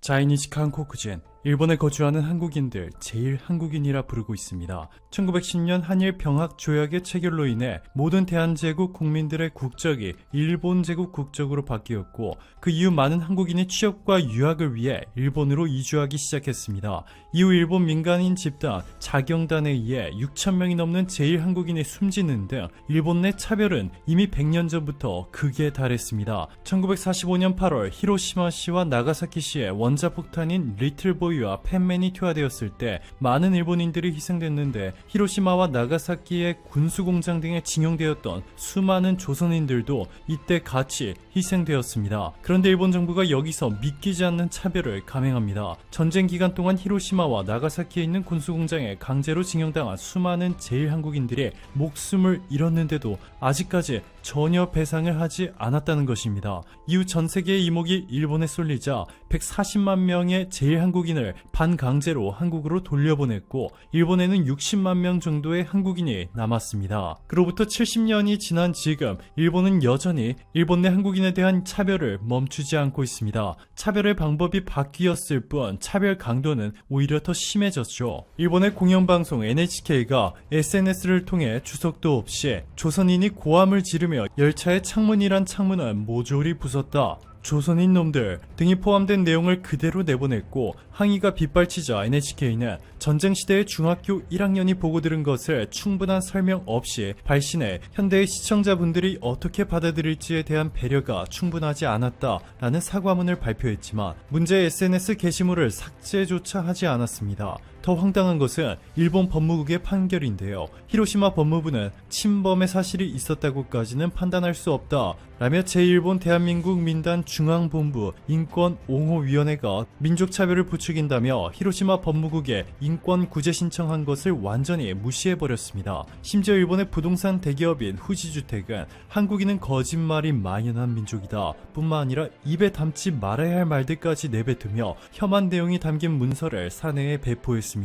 자이니즈 한코쿠진, 일본에 거주하는 한국인들 제일 한국인이라 부르고 있습니다. 1910년 한일 병합 조약의 체결로 인해 모든 대한제국 국민들의 국적이 일본 제국 국적으로 바뀌었고, 그 이후 많은 한국인이 취업과 유학을 위해 일본으로 이주하기 시작했습니다. 이후 일본 민간인 집단 자경단에 의해 6,000명이 넘는 제일 한국인이 숨지는 등 일본 내 차별은 이미 100년 전부터 극에 달했습니다. 1945년 8월 히로시마시와 나가사키시의 원자폭탄인 리틀보이와 팬맨이 투하되었을 때 많은 일본인들이 희생됐는데, 히로시마와 나가사키의 군수공장 등에 징용되었던 수많은 조선인들도 이때 같이 희생되었습니다. 그런데 일본 정부가 여기서 믿기지 않는 차별을 감행합니다. 전쟁 기간 동안 히로시마와 나가사키에 있는 군수공장에 강제로 징용당한 수많은 제일 한국인들이 목숨을 잃었는데도 아직까지 전혀 배상을 하지 않았다는 것입니다. 이후 전 세계의 이목이 일본에 쏠리자 140만 명의 제일 한국인을 반강제로 한국으로 돌려보냈고, 일본에는 60만 명 정도의 한국인이 남았습니다. 그로부터 70년이 지난 지금 일본은 여전히 일본 내 한국인에 대한 차별을 멈추지 않고 있습니다. 차별의 방법이 바뀌었을 뿐 차별 강도는 오히려 더 심해졌죠. 일본의 공영방송 NHK가 SNS를 통해 주석도 없이 조선인이 고함을 지르며 열차의 창문이란 창문을 모조리 부쉈다, 조선인 놈들 등이 포함된 내용을 그대로 내보냈고, 항의가 빗발치자 NHK는 전쟁시대의 중학교 1학년이 보고 들은 것을 충분한 설명 없이 발신해 현대의 시청자분들이 어떻게 받아들일지에 대한 배려가 충분하지 않았다라는 사과문을 발표했지만, 문제의 SNS 게시물을 삭제조차 하지 않았습니다. 더 황당한 것은 일본 법무국의 판결인데요. 히로시마 법무부는 침범의 사실이 있었다고까지는 판단할 수 없다 라며 제1본 대한민국 민단 중앙본부 인권옹호위원회가 민족차별을 부추긴다며 히로시마 법무국에 인권구제 신청한 것을 완전히 무시해버렸습니다. 심지어 일본의 부동산 대기업인 후지주택은 한국인은 거짓말이 만연한 민족이다 뿐만 아니라 입에 담지 말아야 할 말들까지 내뱉으며 혐한 내용이 담긴 문서를 사내에 배포했습니다.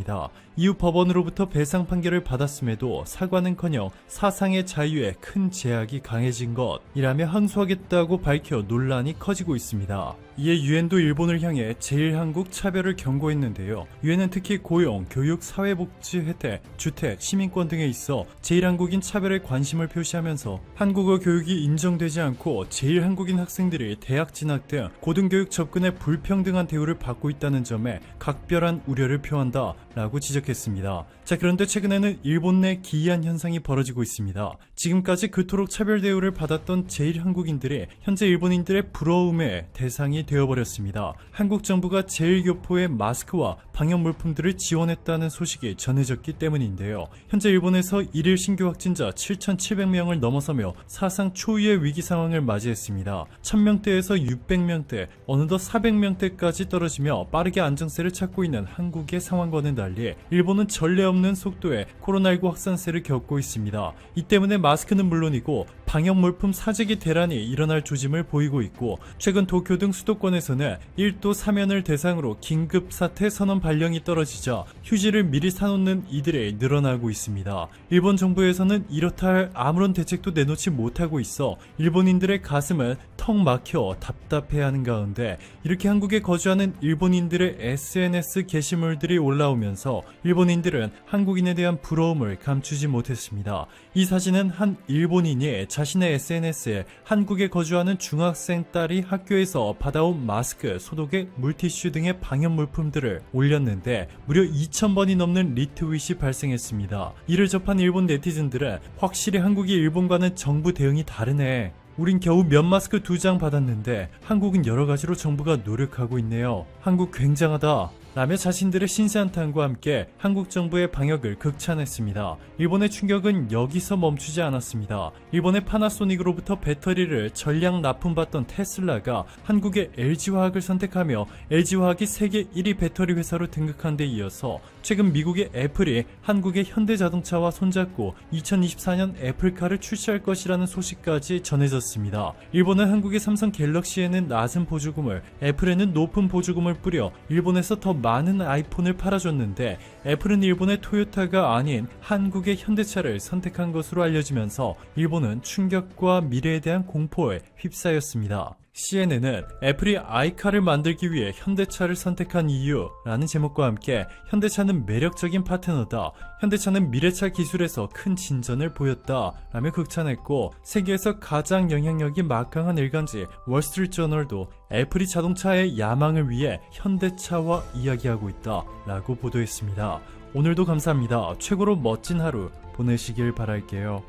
이후 법원으로부터 배상 판결을 받았음에도 사과는커녕 사상의 자유에 큰 제약이 강해진 것이라며 항소하겠다고 밝혀 논란이 커지고 있습니다. 이에 유엔도 일본을 향해 제일 한국 차별을 경고했는데요. 유엔은 특히 고용, 교육, 사회복지 혜택, 주택, 시민권 등에 있어 제일 한국인 차별에 관심을 표시하면서 한국어 교육이 인정되지 않고 제일 한국인 학생들이 대학 진학 등 고등교육 접근에 불평등한 대우를 받고 있다는 점에 각별한 우려를 표한다 라고 지적했습니다. 자, 그런데 최근에는 일본 내 기이한 현상이 벌어지고 있습니다. 지금까지 그토록 차별 대우를 받았던 제일 한국인들이 현재 일본인들의 부러움의 대상이 되어버렸습니다. 한국 정부가 제일교포의 마스크와 방역 물품들을 지원했다는 소식이 전해졌기 때문인데요. 현재 일본에서 일일 신규 확진자 7,700명을 넘어서며 사상 초유의 위기 상황을 맞이했습니다. 1000명대에서 600명대, 어느덧 400명대까지 떨어지며 빠르게 안정세를 찾고 있는 한국의 상황과는 달리 일본은 전례 없는 속도의 코로나19 확산세를 겪고 있습니다. 이 때문에 마스크는 물론이고 방역 물품 사재기 대란이 일어날 조짐을 보이고 있고, 최근 도쿄 등 수도권에서는 1도 사면을 대상으로 긴급 사태 선언 발령이 떨어지자 휴지를 미리 사놓는 이들이 늘어나고 있습니다. 일본 정부에서는 이렇다 할 아무런 대책도 내놓지 못하고 있어 일본인들의 가슴을 턱 막혀 답답해하는 가운데, 이렇게 한국에 거주하는 일본인들의 SNS 게시물들이 올라오면서 일본인들은 한국인에 대한 부러움을 감추지 못했습니다. 이 사진은 한 일본인이 자신의 SNS에 한국에 거주하는 중학생 딸이 학교에서 받아온 마스크, 소독액, 물티슈 등의 방역 물품들을 올렸는데 무려 2,000번이 넘는 리트윗이 발생했습니다. 이를 접한 일본 네티즌들은 확실히 한국이 일본과는 정부 대응이 다르네, 우린 겨우 면 마스크 2장 받았는데 한국은 여러가지로 정부가 노력하고 있네요, 한국 굉장하다 라며 자신들의 신세한탄과 함께 한국 정부의 방역을 극찬했습니다. 일본의 충격은 여기서 멈추지 않았습니다. 일본의 파나소닉으로부터 배터리를 전량 납품받던 테슬라가 한국의 LG화학을 선택하며 LG화학이 세계 1위 배터리 회사로 등극한 데 이어서 최근 미국의 애플이 한국의 현대자동차와 손잡고 2024년 애플카를 출시할 것이라는 소식까지 전해졌습니다. 일본은 한국의 삼성 갤럭시에는 낮은 보조금을, 애플에는 높은 보조금을 뿌려 일본에서 더 많은 아이폰을 팔아줬는데, 애플은 일본의 토요타가 아닌 한국의 현대차를 선택한 것으로 알려지면서 일본은 충격과 미래에 대한 공포에 휩싸였습니다. CNN은 애플이 아이카를 만들기 위해 현대차를 선택한 이유라는 제목과 함께 현대차는 매력적인 파트너다, 현대차는 미래차 기술에서 큰 진전을 보였다 라며 극찬했고, 세계에서 가장 영향력이 막강한 일간지 월스트리트저널도 애플이 자동차의 야망을 위해 현대차와 이야기하고 있다 라고 보도했습니다. 오늘도 감사합니다. 최고로 멋진 하루 보내시길 바랄게요.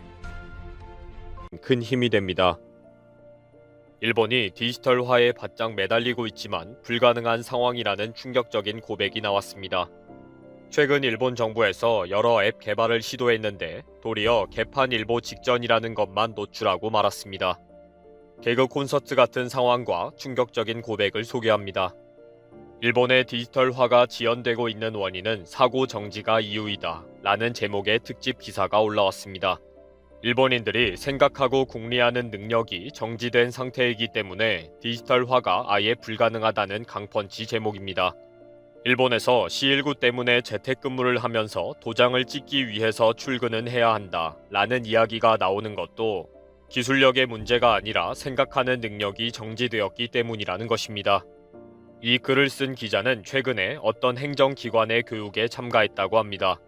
큰 힘이 됩니다. 일본이 디지털화에 바짝 매달리고 있지만 불가능한 상황이라는 충격적인 고백이 나왔습니다. 최근 일본 정부에서 여러 앱 개발을 시도했는데 도리어 개판 일보 직전이라는 것만 노출하고 말았습니다. 개그 콘서트 같은 상황과 충격적인 고백을 소개합니다. 일본의 디지털화가 지연되고 있는 원인은 사고 정지가 이유이다 라는 제목의 특집 기사가 올라왔습니다. 일본인들이 생각하고 궁리하는 능력이 정지된 상태이기 때문에 디지털화가 아예 불가능하다는 강펀치 제목입니다. 일본에서 C19 때문에 재택근무를 하면서 도장을 찍기 위해서 출근은 해야 한다 라는 이야기가 나오는 것도 기술력의 문제가 아니라 생각하는 능력이 정지되었기 때문이라는 것입니다. 이 글을 쓴 기자는 최근에 어떤 행정기관의 교육에 참가했다고 합니다.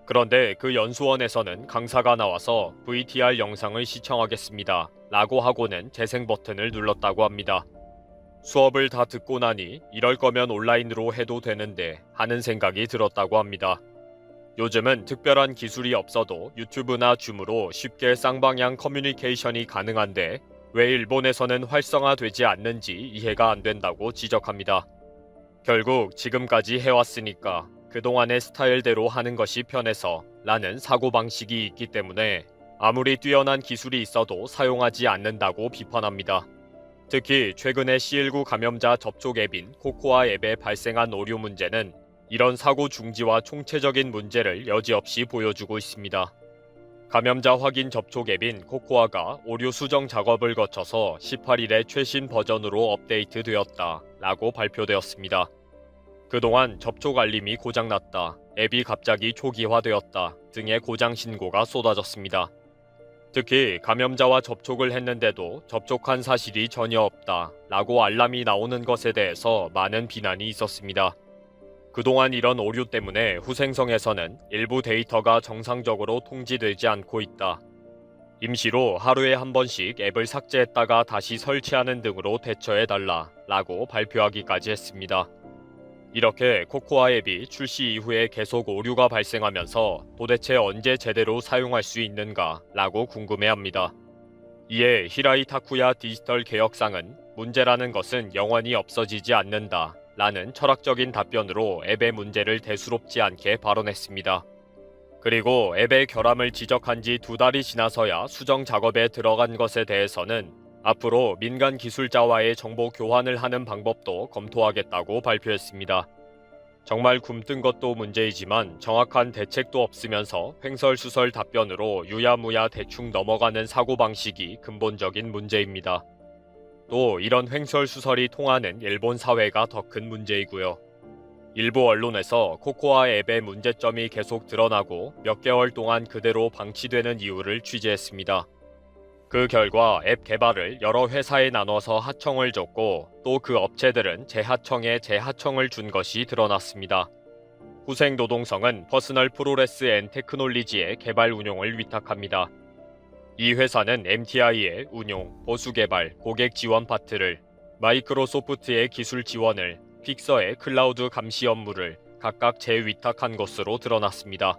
그런데 그 연수원에서는 강사가 나와서 VTR 영상을 시청하겠습니다 라고 하고는 재생 버튼을 눌렀다고 합니다. 수업을 다 듣고 나니 이럴 거면 온라인으로 해도 되는데 하는 생각이 들었다고 합니다. 요즘은 특별한 기술이 없어도 유튜브나 줌으로 쉽게 쌍방향 커뮤니케이션이 가능한데 왜 일본에서는 활성화되지 않는지 이해가 안 된다고 지적합니다. 결국 지금까지 해왔으니까 그동안의 스타일대로 하는 것이 편해서 라는 사고방식이 있기 때문에 아무리 뛰어난 기술이 있어도 사용하지 않는다고 비판합니다. 특히 최근에 C19 감염자 접촉 앱인 코코아 앱에 발생한 오류 문제는 이런 사고 중지와 총체적인 문제를 여지없이 보여주고 있습니다. 감염자 확인 접촉 앱인 코코아가 오류 수정 작업을 거쳐서 18일에 최신 버전으로 업데이트되었다 라고 발표되었습니다. 그동안 접촉 알림이 고장났다, 앱이 갑자기 초기화되었다 등의 고장 신고가 쏟아졌습니다. 특히 감염자와 접촉을 했는데도 접촉한 사실이 전혀 없다 라고 알람이 나오는 것에 대해서 많은 비난이 있었습니다. 그동안 이런 오류 때문에 후생성에서는 일부 데이터가 정상적으로 통지되지 않고 있다. 임시로 하루에 한 번씩 앱을 삭제했다가 다시 설치하는 등으로 대처해달라 라고 발표하기까지 했습니다. 이렇게 코코아 앱이 출시 이후에 계속 오류가 발생하면서 도대체 언제 제대로 사용할 수 있는가 라고 궁금해합니다. 이에 히라이 타쿠야 디지털 개혁상은 문제라는 것은 영원히 없어지지 않는다 라는 철학적인 답변으로 앱의 문제를 대수롭지 않게 발언했습니다. 그리고 앱의 결함을 지적한 지 2달이 지나서야 수정 작업에 들어간 것에 대해서는 앞으로 민간 기술자와의 정보 교환을 하는 방법도 검토하겠다고 발표했습니다. 정말 굼뜬 것도 문제이지만 정확한 대책도 없으면서 횡설수설 답변으로 유야무야 대충 넘어가는 사고방식이 근본적인 문제입니다. 또 이런 횡설수설이 통하는 일본 사회가 더 큰 문제이고요. 일부 언론에서 코코아 앱의 문제점이 계속 드러나고 몇 개월 동안 그대로 방치되는 이유를 취재했습니다. 그 결과 앱 개발을 여러 회사에 나눠서 하청을 줬고 또 그 업체들은 재하청에 재하청을 준 것이 드러났습니다. 후생노동성은 퍼스널 프로레스 앤 테크놀리지의 개발 운용을 위탁합니다. 이 회사는 MTI의 운용, 보수 개발, 고객 지원 파트를, 마이크로소프트의 기술 지원을, 픽서의 클라우드 감시 업무를 각각 재위탁한 것으로 드러났습니다.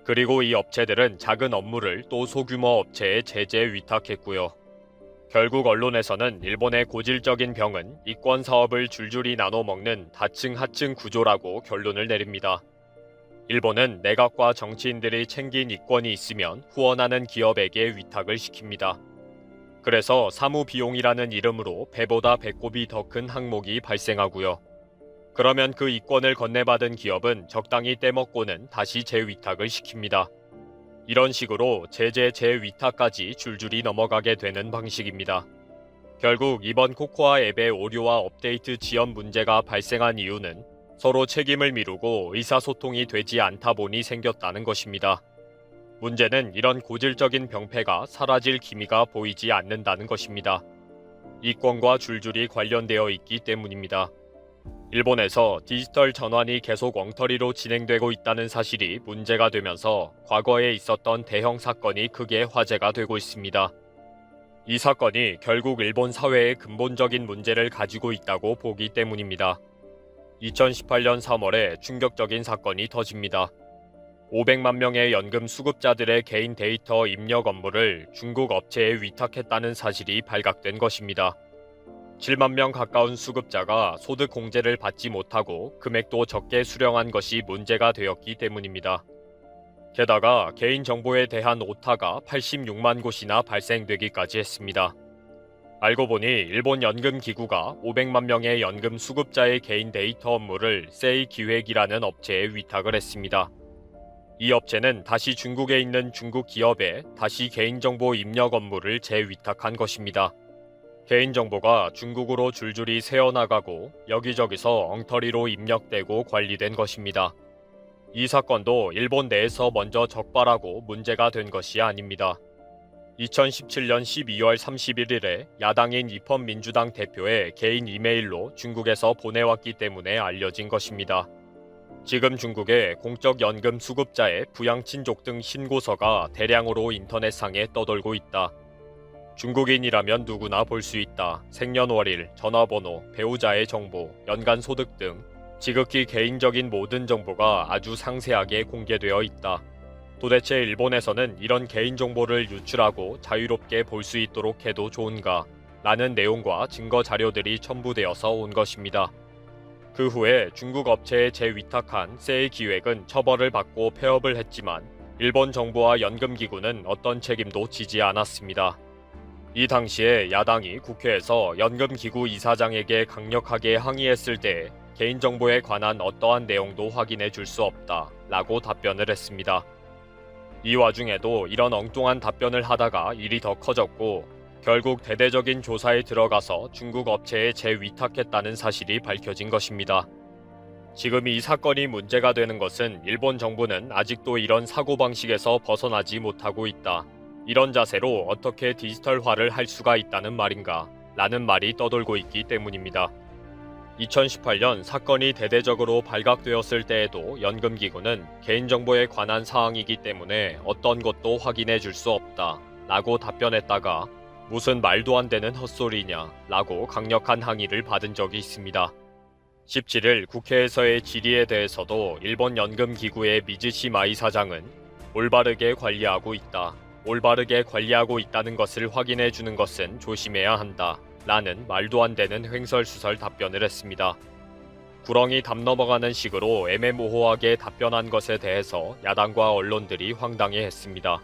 그리고 이 업체들은 작은 업무를 또 소규모 업체에 재위탁했고요. 결국 언론에서는 일본의 고질적인 병은 이권 사업을 줄줄이 나눠 먹는 다층 하층 구조라고 결론을 내립니다. 일본은 내각과 정치인들이 챙긴 이권이 있으면 후원하는 기업에게 위탁을 시킵니다. 그래서 사무비용이라는 이름으로 배보다 배꼽이 더 큰 항목이 발생하고요. 그러면 그 이권을 건네받은 기업은 적당히 떼먹고는 다시 재위탁을 시킵니다. 이런 식으로 재위탁까지 줄줄이 넘어가게 되는 방식입니다. 결국 이번 코코아 앱의 오류와 업데이트 지연 문제가 발생한 이유는 서로 책임을 미루고 의사소통이 되지 않다 보니 생겼다는 것입니다. 문제는 이런 고질적인 병폐가 사라질 기미가 보이지 않는다는 것입니다. 이 건과 줄줄이 관련되어 있기 때문입니다. 일본에서 디지털 전환이 계속 엉터리로 진행되고 있다는 사실이 문제가 되면서 과거에 있었던 대형 사건이 크게 화제가 되고 있습니다. 이 사건이 결국 일본 사회의 근본적인 문제를 가지고 있다고 보기 때문입니다. 2018년 3월에 충격적인 사건이 터집니다. 500만 명의 연금 수급자들의 개인 데이터 입력 업무를 중국 업체에 위탁했다는 사실이 발각된 것입니다. 7만 명 가까운 수급자가 소득 공제를 받지 못하고 금액도 적게 수령한 것이 문제가 되었기 때문입니다. 게다가 개인정보에 대한 오타가 86만 곳이나 발생되기까지 했습니다. 알고 보니 일본 연금기구가 500만 명의 연금 수급자의 개인 데이터 업무를 세이기획이라는 업체에 위탁을 했습니다. 이 업체는 다시 중국에 있는 중국 기업에 다시 개인정보 입력 업무를 재위탁한 것입니다. 개인정보가 중국으로 줄줄이 새어나가고 여기저기서 엉터리로 입력되고 관리된 것입니다. 이 사건도 일본 내에서 먼저 적발하고 문제가 된 것이 아닙니다. 2017년 12월 31일에 야당인 입헌민주당 대표의 개인 이메일로 중국에서 보내왔기 때문에 알려진 것입니다. 지금 중국의 공적 연금 수급자의 부양친족 등 신고서가 대량으로 인터넷상에 떠돌고 있다. 중국인이라면 누구나 볼 수 있다. 생년월일, 전화번호, 배우자의 정보, 연간 소득 등 지극히 개인적인 모든 정보가 아주 상세하게 공개되어 있다. 도대체 일본에서는 이런 개인정보를 유출하고 자유롭게 볼 수 있도록 해도 좋은가? 라는 내용과 증거 자료들이 첨부되어서 온 것입니다. 그 후에 중국 업체에 재위탁한 세이기획은 처벌을 받고 폐업을 했지만 일본 정부와 연금기구는 어떤 책임도 지지 않았습니다. 이 당시에 야당이 국회에서 연금기구 이사장에게 강력하게 항의했을 때 개인정보에 관한 어떠한 내용도 확인해 줄 수 없다 라고 답변을 했습니다. 이 와중에도 이런 엉뚱한 답변을 하다가 일이 더 커졌고 결국 대대적인 조사에 들어가서 중국 업체에 재위탁했다는 사실이 밝혀진 것입니다. 지금 이 사건이 문제가 되는 것은 일본 정부는 아직도 이런 사고방식에서 벗어나지 못하고 있다. 이런 자세로 어떻게 디지털화를 할 수가 있다는 말인가? 라는 말이 떠돌고 있기 때문입니다. 2018년 사건이 대대적으로 발각되었을 때에도 연금기구는 개인정보에 관한 사항이기 때문에 어떤 것도 확인해 줄 수 없다 라고 답변했다가 무슨 말도 안 되는 헛소리냐 라고 강력한 항의를 받은 적이 있습니다. 17일 국회에서의 질의에 대해서도 일본 연금기구의 미즈시 마이 사장은 올바르게 관리하고 있다. 올바르게 관리하고 있다는 것을 확인해 주는 것은 조심해야 한다. 라는 말도 안 되는 횡설수설 답변을 했습니다. 구렁이 담 넘어가는 식으로 애매모호하게 답변한 것에 대해서 야당과 언론들이 황당해했습니다.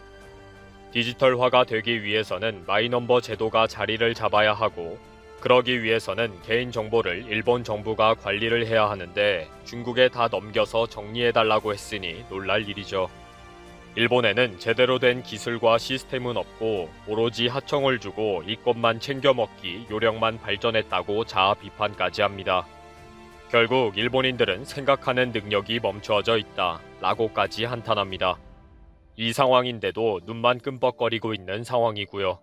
디지털화가 되기 위해서는 마이넘버 제도가 자리를 잡아야 하고 그러기 위해서는 개인정보를 일본 정부가 관리를 해야 하는데 중국에 다 넘겨서 정리해달라고 했으니 놀랄 일이죠. 일본에는 제대로 된 기술과 시스템은 없고 오로지 하청을 주고 이것만 챙겨 먹기 요령만 발전했다고 자아 비판까지 합니다. 결국 일본인들은 생각하는 능력이 멈춰져 있다 라고까지 한탄합니다. 이 상황인데도 눈만 끔뻑거리고 있는 상황이고요.